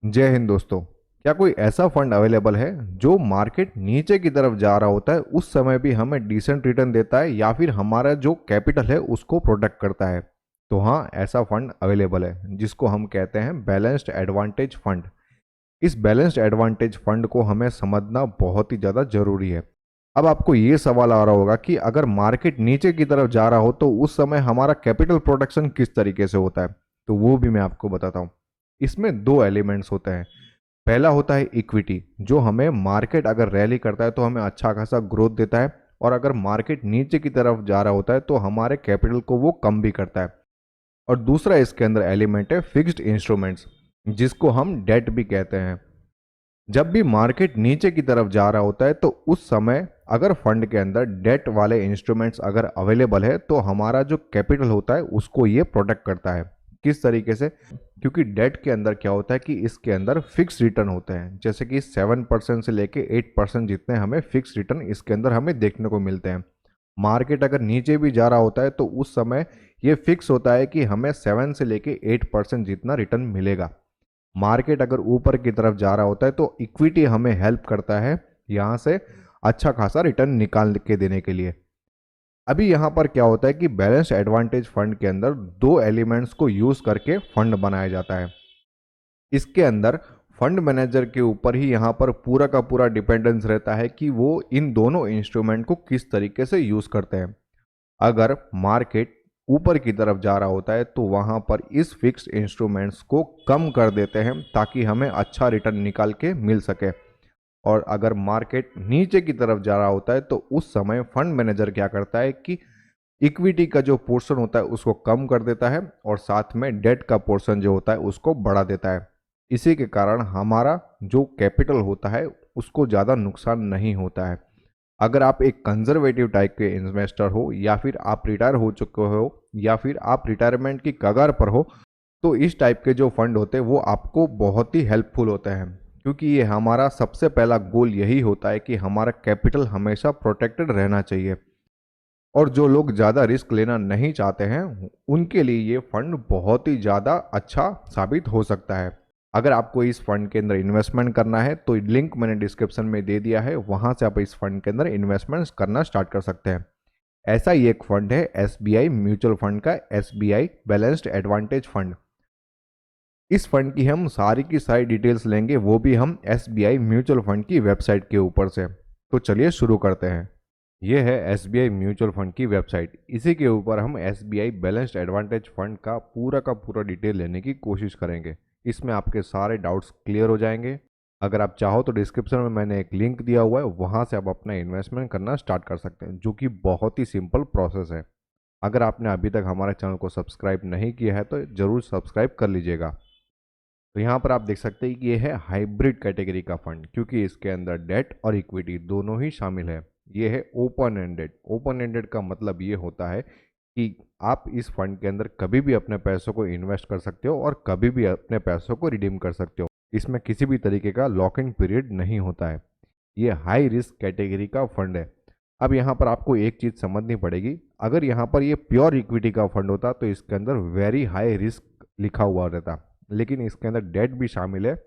जय हिंद दोस्तों। क्या कोई ऐसा फंड अवेलेबल है जो मार्केट नीचे की तरफ जा रहा होता है उस समय भी हमें डिसेंट रिटर्न देता है या फिर हमारा जो कैपिटल है उसको प्रोटेक्ट करता है? तो हाँ, ऐसा फंड अवेलेबल है जिसको हम कहते हैं बैलेंस्ड एडवांटेज फंड। इस बैलेंस्ड एडवांटेज फंड को हमें समझना बहुत ही ज़्यादा जरूरी है। अब आपको ये सवाल आ रहा होगा कि अगर मार्केट नीचे की तरफ जा रहा हो तो उस समय हमारा कैपिटल प्रोटेक्शन किस तरीके से होता है? तो वो भी मैं आपको बताता हूँ। इसमें दो एलिमेंट्स होते हैं। पहला होता है इक्विटी, जो हमें मार्केट अगर रैली करता है तो हमें अच्छा खासा ग्रोथ देता है, और अगर मार्केट नीचे की तरफ जा रहा होता है तो हमारे कैपिटल को वो कम भी करता है। और दूसरा इसके अंदर एलिमेंट है फिक्स्ड इंस्ट्रूमेंट्स, जिसको हम डेट भी कहते हैं। जब भी मार्केट नीचे की तरफ जा रहा होता है तो उस समय अगर फंड के अंदर डेट वाले इंस्ट्रूमेंट्स अगर अवेलेबल है तो हमारा जो कैपिटल होता है उसको ये प्रोटेक्ट करता है। किस तरीके से? क्योंकि डेट के अंदर क्या होता है कि इसके अंदर फिक्स रिटर्न होते हैं, जैसे कि 7% से लेके 8% जितने हमें फिक्स रिटर्न इसके अंदर हमें देखने को मिलते हैं। मार्केट अगर नीचे भी जा रहा होता है तो उस समय ये फिक्स होता है कि हमें 7 से लेके 8% जितना रिटर्न मिलेगा। मार्केट अगर ऊपर की तरफ जा रहा होता है तो इक्विटी हमें हेल्प करता है यहाँ से अच्छा खासा रिटर्न निकाल के देने के लिए। अभी यहाँ पर क्या होता है कि बैलेंस एडवांटेज फंड के अंदर दो एलिमेंट्स को यूज करके फंड बनाया जाता है। इसके अंदर फंड मैनेजर के ऊपर ही यहाँ पर पूरा का पूरा डिपेंडेंस रहता है कि वो इन दोनों इंस्ट्रूमेंट को किस तरीके से यूज करते हैं। अगर मार्केट ऊपर की तरफ जा रहा होता है तो वहां पर इस फिक्स्ड इंस्ट्रूमेंट्स को कम कर देते हैं ताकि हमें अच्छा रिटर्न निकाल के मिल सके। और अगर मार्केट नीचे की तरफ जा रहा होता है तो उस समय फंड मैनेजर क्या करता है कि इक्विटी का जो पोर्शन होता है उसको कम कर देता है और साथ में डेट का पोर्शन जो होता है उसको बढ़ा देता है। इसी के कारण हमारा जो कैपिटल होता है उसको ज़्यादा नुकसान नहीं होता है। अगर आप एक कंजर्वेटिव टाइप के इन्वेस्टर हो या फिर आप रिटायर हो चुके हो या फिर आप रिटायरमेंट की कगार पर हो, तो इस टाइप के जो फंड होते हैं वो आपको बहुत ही हेल्पफुल होते हैं, क्योंकि ये हमारा सबसे पहला गोल यही होता है कि हमारा कैपिटल हमेशा प्रोटेक्टेड रहना चाहिए। और जो लोग ज़्यादा रिस्क लेना नहीं चाहते हैं उनके लिए ये फंड बहुत ही ज़्यादा अच्छा साबित हो सकता है। अगर आपको इस फंड के अंदर इन्वेस्टमेंट करना है तो लिंक मैंने डिस्क्रिप्शन में दे दिया है, वहाँ से आप इस फंड के अंदर इन्वेस्टमेंट्स करना स्टार्ट कर सकते हैं। ऐसा ही एक फंड है एसबीआई म्यूचुअल फंड का, एसबीआई बैलेंस्ड एडवांटेज फंड। इस फंड की हम सारी की सारी डिटेल्स लेंगे, वो भी हम एसबीआई म्यूचुअल फंड की वेबसाइट के ऊपर से। तो चलिए शुरू करते हैं। ये है एसबीआई म्यूचुअल फंड की वेबसाइट। इसी के ऊपर हम एसबीआई बैलेंस्ड एडवांटेज फंड का पूरा डिटेल लेने की कोशिश करेंगे। इसमें आपके सारे डाउट्स क्लियर हो जाएंगे। अगर आप चाहो तो डिस्क्रिप्शन में मैंने एक लिंक दिया हुआ है, वहाँ से आप अपना इन्वेस्टमेंट करना स्टार्ट कर सकते हैं, जो कि बहुत ही सिंपल प्रोसेस है। अगर आपने अभी तक हमारे चैनल को सब्सक्राइब नहीं किया है तो ज़रूर सब्सक्राइब कर लीजिएगा। तो यहाँ पर आप देख सकते हैं कि ये है हाइब्रिड कैटेगरी का फंड, क्योंकि इसके अंदर डेट और इक्विटी दोनों ही शामिल है। ये है ओपन एंडेड। ओपन एंडेड का मतलब ये होता है कि आप इस फंड के अंदर कभी भी अपने पैसों को इन्वेस्ट कर सकते हो और कभी भी अपने पैसों को रिडीम कर सकते हो। इसमें किसी भी तरीके का लॉक इन पीरियड नहीं होता है। ये हाई रिस्क कैटेगरी का फंड है। अब यहाँ पर आपको एक चीज़ समझनी पड़ेगी। अगर यहाँ पर ये प्योर इक्विटी का फंड होता तो इसके अंदर वेरी हाई रिस्क लिखा हुआ रहता, लेकिन इसके अंदर डेट भी शामिल है।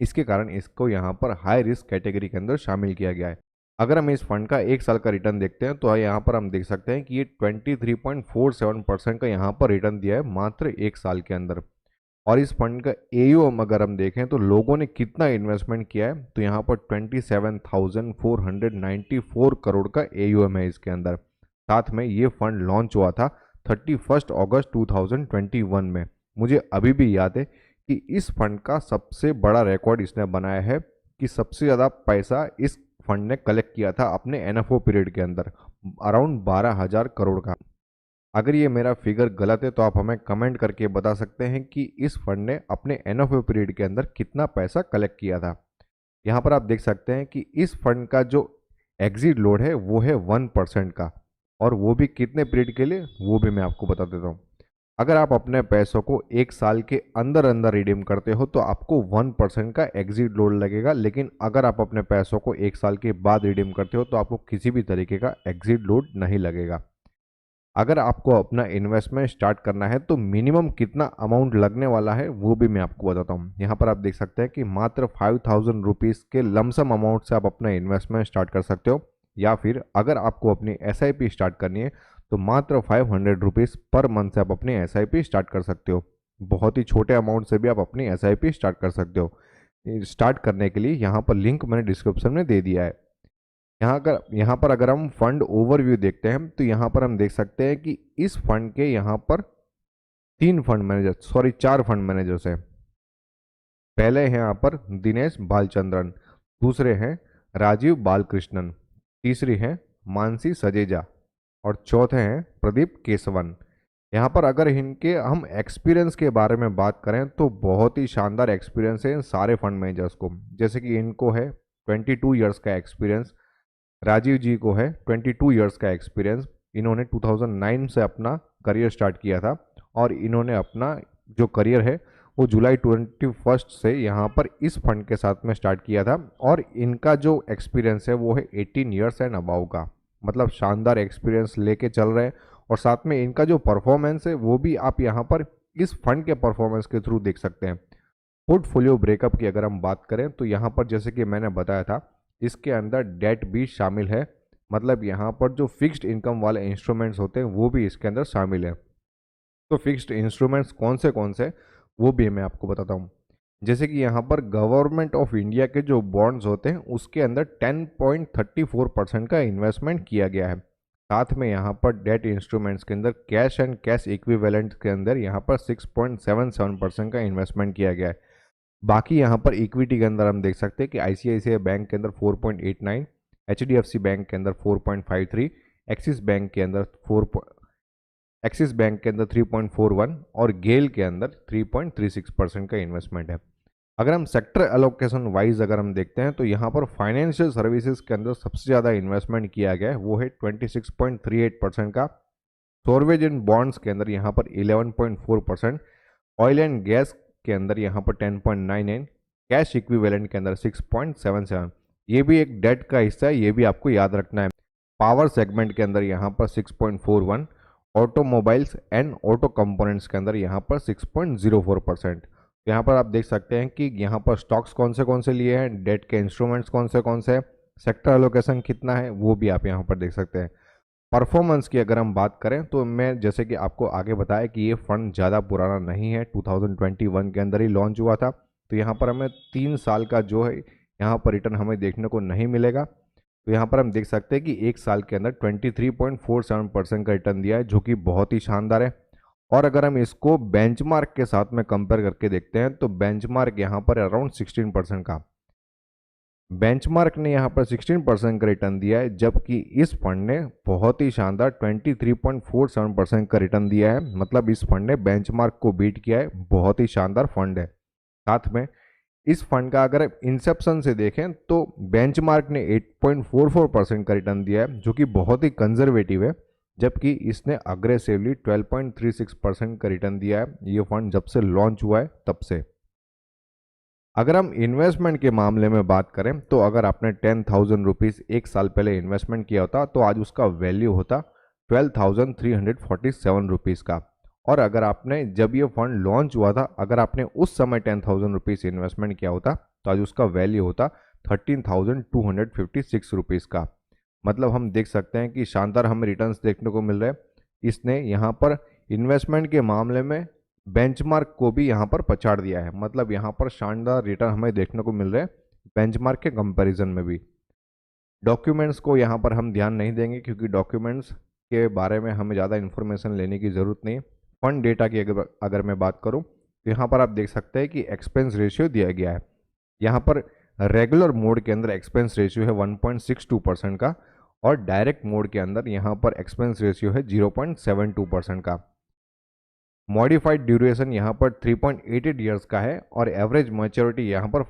इसके कारण इसको यहाँ पर हाई रिस्क कैटेगरी के अंदर शामिल किया गया है। अगर हम इस फंड का एक साल का रिटर्न देखते हैं तो यहाँ पर हम देख सकते हैं कि ये 23.47% का यहाँ पर रिटर्न दिया है मात्र एक साल के अंदर। और इस फंड का एयूएम अगर हम देखें तो लोगों ने कितना इन्वेस्टमेंट किया है, तो यहाँ पर 27,494 करोड़ का एयूएम है इसके अंदर। साथ में ये फंड लॉन्च हुआ था 31 अगस्त 2021 में। मुझे अभी भी याद है कि इस फंड का सबसे बड़ा रिकॉर्ड इसने बनाया है कि सबसे ज़्यादा पैसा इस फंड ने कलेक्ट किया था अपने एनएफओ पीरियड के अंदर, अराउंड 12,000 करोड़ का। अगर ये मेरा फिगर गलत है तो आप हमें कमेंट करके बता सकते हैं कि इस फंड ने अपने एनएफओ पीरियड के अंदर कितना पैसा कलेक्ट किया था। यहाँ पर आप देख सकते हैं कि इस फंड का जो एग्जिट लोड है वो है 1% का, और वो भी कितने पीरियड के लिए वो भी मैं आपको बता देता हूँ। अगर आप अपने पैसों को एक साल के अंदर अंदर रिडीम करते हो तो आपको 1% का एग्जिट लोड लगेगा, लेकिन अगर आप अपने पैसों को एक साल के बाद रिडीम करते हो तो आपको किसी भी तरीके का एग्जिट लोड नहीं लगेगा। अगर आपको अपना इन्वेस्टमेंट स्टार्ट करना है तो मिनिमम कितना अमाउंट लगने वाला है वो भी मैं आपको बताता हूँ। यहाँ पर आप देख सकते हैं कि मात्र 5000 रुपीज़ के लमसम अमाउंट से आप अपना इन्वेस्टमेंट स्टार्ट कर सकते हो, या फिर अगर आपको अपनी SIP स्टार्ट करनी है तो मात्र 500 रुपीज़ पर मंथ से आप अपनी SIP स्टार्ट कर सकते हो। बहुत ही छोटे अमाउंट से भी आप अपनी SIP स्टार्ट कर सकते हो। स्टार्ट करने के लिए यहाँ पर लिंक मैंने डिस्क्रिप्शन में दे दिया है। यहाँ पर अगर हम फंड ओवरव्यू देखते हैं तो यहाँ पर हम देख सकते हैं कि इस फंड के यहाँ पर चार फंड मैनेजर्स हैं। पहले हैं यहाँ पर दिनेश बालचंद्रन, दूसरे हैं राजीव बालकृष्णन, तीसरी हैं मानसी सजेजा और चौथे हैं प्रदीप केसवन। यहाँ पर अगर इनके हम एक्सपीरियंस के बारे में बात करें तो बहुत ही शानदार एक्सपीरियंस है इन सारे फंड मैनेजर्स को। जैसे कि इनको है 22 ईयर्स का एक्सपीरियंस, राजीव जी को है 22 ईयर्स का एक्सपीरियंस। इन्होंने 2009 से अपना करियर स्टार्ट किया था और इन्होंने अपना जो करियर है वो जुलाई 21 से यहाँ पर इस फंड के साथ में स्टार्ट किया था, और इनका जो एक्सपीरियंस है वो है 18 ईयर्स एंड अबाव का। मतलब शानदार एक्सपीरियंस लेके चल रहे हैं, और साथ में इनका जो परफॉर्मेंस है वो भी आप यहाँ पर इस फंड के परफॉर्मेंस के थ्रू देख सकते हैं। पोर्टफोलियो ब्रेकअप की अगर हम बात करें तो यहाँ पर जैसे कि मैंने बताया था, इसके अंदर डेट भी शामिल है। मतलब यहाँ पर जो फिक्स्ड इनकम वाले इंस्ट्रूमेंट्स होते हैं वो भी इसके अंदर शामिल है। तो फिक्स्ड इंस्ट्रूमेंट्स कौन से वो भी मैं आपको बताता हूँ। जैसे कि यहाँ पर गवर्नमेंट ऑफ इंडिया के जो बॉन्ड्स होते हैं उसके अंदर 10.34% का इन्वेस्टमेंट किया गया है। साथ में यहाँ पर डेट इंस्ट्रूमेंट्स के अंदर कैश एंड कैश इक्विवेलेंट के अंदर यहाँ पर 6.77% का इन्वेस्टमेंट किया गया है। बाकी यहाँ पर इक्विटी के अंदर हम देख सकते हैं कि ICICI बैंक के अंदर 4.89, HDFC बैंक के अंदर 4.53, एक्सिस बैंक के अंदर 3.41 और गेल के अंदर 3.36% का इन्वेस्टमेंट है। अगर हम सेक्टर एलोकेशन वाइज अगर हम देखते हैं तो यहाँ पर फाइनेंशियल सर्विसेज के अंदर सबसे ज़्यादा इन्वेस्टमेंट किया गया है, वो है 26.38% का। सोवरेन एंड बॉन्ड्स के अंदर यहाँ पर 11.4%, ऑयल एंड गैस के अंदर यहाँ पर 10.99, कैश इक्विवेलेंट के अंदर 6.77। ये भी एक डेट का हिस्सा है, ये भी आपको याद रखना है। पावर सेगमेंट के अंदर यहाँ पर 6.41, ऑटोमोबाइल्स एंड ऑटो कंपोनेंट्स के अंदर यहाँ पर 6.04%। यहाँ पर आप देख सकते हैं कि यहाँ पर स्टॉक्स कौन से लिए हैं, डेट के इंस्ट्रूमेंट्स कौन से, सेक्टर एलोकेशन कितना है वो भी आप यहाँ पर देख सकते हैं। परफॉर्मेंस की अगर हम बात करें तो मैं जैसे कि आपको आगे बताया कि ये फंड ज़्यादा पुराना नहीं है, 2021 के अंदर ही लॉन्च हुआ था। तो यहाँ पर हमें 3 साल का जो है यहाँ पर रिटर्न हमें देखने को नहीं मिलेगा। तो यहाँ पर हम देख सकते हैं कि एक साल के अंदर 23.47% का रिटर्न दिया है, जो कि बहुत ही शानदार है। और अगर हम इसको बेंचमार्क के साथ में कंपेयर करके देखते हैं तो बेंचमार्क यहाँ पर अराउंड 16% का, बेंचमार्क ने यहाँ पर 16% का रिटर्न दिया है, जबकि इस फंड ने बहुत ही शानदार 23.47% का रिटर्न दिया है। मतलब इस फंड ने बेंचमार्क को बीट किया है, बहुत ही शानदार फंड है। साथ में इस फंड का अगर इंसेप्शन से देखें तो बेंचमार्क ने 8.44% का रिटर्न दिया है, जो कि बहुत ही कंजर्वेटिव है, जबकि इसने अग्रेसिवली 12.36% का रिटर्न दिया है ये फंड जब से लॉन्च हुआ है तब से। अगर हम इन्वेस्टमेंट के मामले में बात करें तो अगर आपने 10,000 रुपीज़ एक साल पहले इन्वेस्टमेंट किया होता तो आज उसका वैल्यू होता 12,347 रुपीज़ का। और अगर आपने जब ये फंड लॉन्च हुआ था अगर आपने उस समय 10,000 रुपीज़ इन्वेस्टमेंट किया होता तो आज उसका वैल्यू होता 13,256 रुपीज़ का। मतलब हम देख सकते हैं कि शानदार हमें रिटर्न्स देखने को मिल रहे हैं। इसने यहाँ पर इन्वेस्टमेंट के मामले में बेंचमार्क को भी यहाँ पर पछाड़ दिया है। मतलब यहाँ पर शानदार रिटर्न हमें देखने को मिल रहे हैं बेंचमार्क के कंपैरिजन में भी। डॉक्यूमेंट्स को यहाँ पर हम ध्यान नहीं देंगे क्योंकि डॉक्यूमेंट्स के बारे में हमें ज़्यादा इन्फॉर्मेशन लेने की ज़रूरत नहीं। फंड डेटा की अगर मैं बात करूँ तो यहाँ पर आप देख सकते हैं कि एक्सपेंस रेशियो दिया गया है। यहाँ पर रेगुलर मोड के अंदर एक्सपेंस रेशियो है 1.62% का, और डायरेक्ट मोड के अंदर यहाँ पर एक्सपेंस रेशियो है 0.72% का। मॉडिफाइड ड्यूरेशन यहाँ पर 3.88 ईयर्स का है, और एवरेज मैच्योरिटी यहाँ पर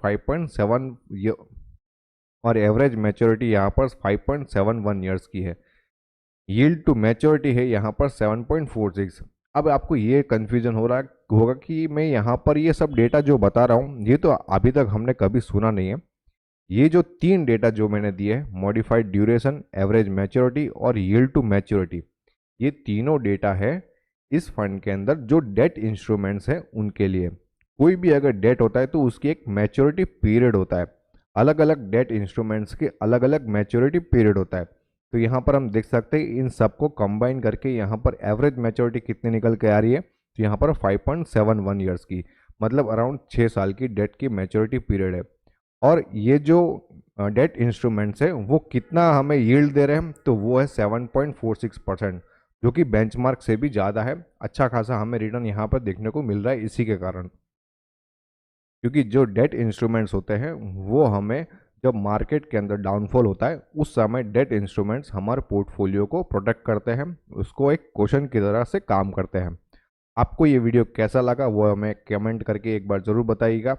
5.71 ईयर्स की है। यील्ड टू मैच्योरिटी है यहाँ पर 7.46। अब आपको ये कन्फ्यूजन हो रहा होगा कि मैं यहाँ पर ये सब डेटा जो बता रहा हूँ ये तो अभी तक हमने कभी सुना नहीं है। ये जो 3 डेटा जो मैंने दिए हैं, मॉडिफाइड ड्यूरेशन, एवरेज मैच्योरिटी और यील्ड टू मैच्योरिटी, ये तीनों डेटा है इस फंड के अंदर जो डेट इंस्ट्रूमेंट्स हैं उनके लिए। कोई भी अगर डेट होता है तो उसकी एक मैच्योरिटी पीरियड होता है। अलग अलग डेट इंस्ट्रूमेंट्स के अलग अलग मैच्योरिटी पीरियड होता है। तो यहाँ पर हम देख सकते हैं इन सबको कंबाइन करके यहाँ पर एवरेज मैच्योरिटी कितनी निकल के आ रही है। तो यहाँ पर 5.71 ईयर्स की, मतलब अराउंड 6 साल की डेट की मैच्योरिटी पीरियड है। और ये जो डेट इंस्ट्रूमेंट्स है वो कितना हमें यील्ड दे रहे हैं, तो वो है 7.46%, जो कि बेंचमार्क से भी ज़्यादा है। अच्छा खासा हमें रिटर्न यहाँ पर देखने को मिल रहा है इसी के कारण, क्योंकि जो डेट इंस्ट्रूमेंट्स होते हैं वो हमें जब मार्केट के अंदर डाउनफॉल होता है उस समय डेट इंस्ट्रूमेंट्स हमारे पोर्टफोलियो को प्रोटेक्ट करते हैं, उसको एक क्वेश्चन की तरह से काम करते हैं। आपको ये वीडियो कैसा लगा वो हमें कमेंट करके एक बार ज़रूर बताइएगा।